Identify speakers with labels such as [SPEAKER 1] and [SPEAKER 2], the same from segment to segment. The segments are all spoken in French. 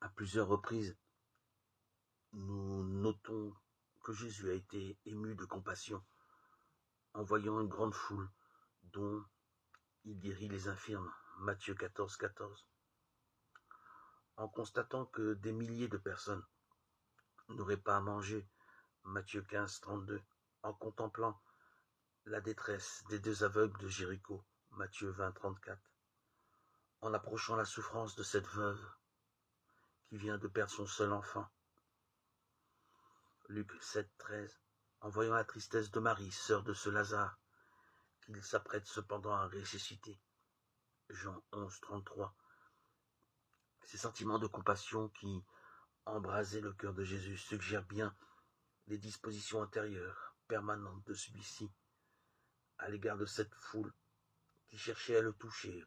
[SPEAKER 1] À plusieurs reprises, nous notons que Jésus a été ému de compassion en voyant une grande foule dont il guérit les infirmes, Matthieu 14, 14, en constatant que des milliers de personnes n'auraient pas à manger, Matthieu 15, 32, en contemplant la détresse des deux aveugles de Jéricho, Matthieu 20, 34, en approchant la souffrance de cette veuve qui vient de perdre son seul enfant, Luc 7, 13, en voyant la tristesse de Marie, sœur de ce Lazare, qu'il s'apprête cependant à ressusciter, Jean 11, 33. Ces sentiments de compassion qui embrasaient le cœur de Jésus suggèrent bien les dispositions intérieures permanentes de celui-ci à l'égard de cette foule qui cherchait à le toucher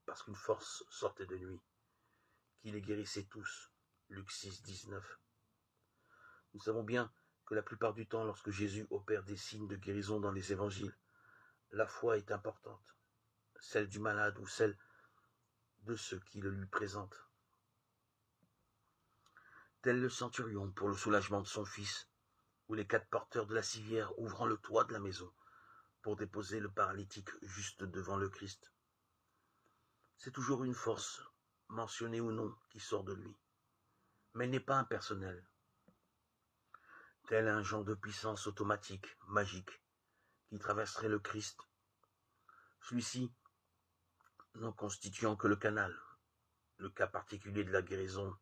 [SPEAKER 1] parce qu'une force sortait de lui, qui les guérissait tous, Luc 6, 19. Nous savons bien que la plupart du temps, lorsque Jésus opère des signes de guérison dans les évangiles, la foi est importante, celle du malade ou celle de ceux qui le lui présentent. Tel le centurion pour le soulagement de son fils, ou les 4 porteurs de la civière ouvrant le toit de la maison pour déposer le paralytique juste devant le Christ. C'est toujours une force, mentionnée ou non, qui sort de lui, mais elle n'est pas impersonnelle. Tel un genre de puissance automatique, magique, qui traverserait le Christ, celui-ci n'en constituant que le canal, le cas particulier de la guérison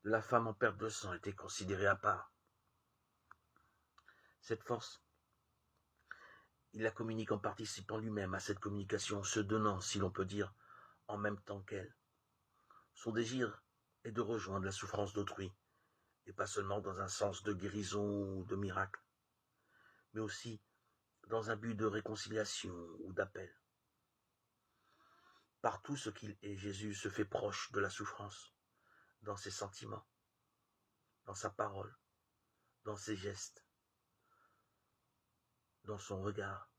[SPEAKER 1] de la femme en perte de sang était considéré à part. Cette force, il la communique en participant lui-même à cette communication, se donnant, si l'on peut dire, en même temps qu'elle. Son désir est de rejoindre la souffrance d'autrui, et pas seulement dans un sens de guérison ou de miracle, mais aussi dans un but de réconciliation ou d'appel. Par tout ce qu'il est, Jésus se fait proche de la souffrance, dans ses sentiments, dans sa parole, dans ses gestes, dans son regard.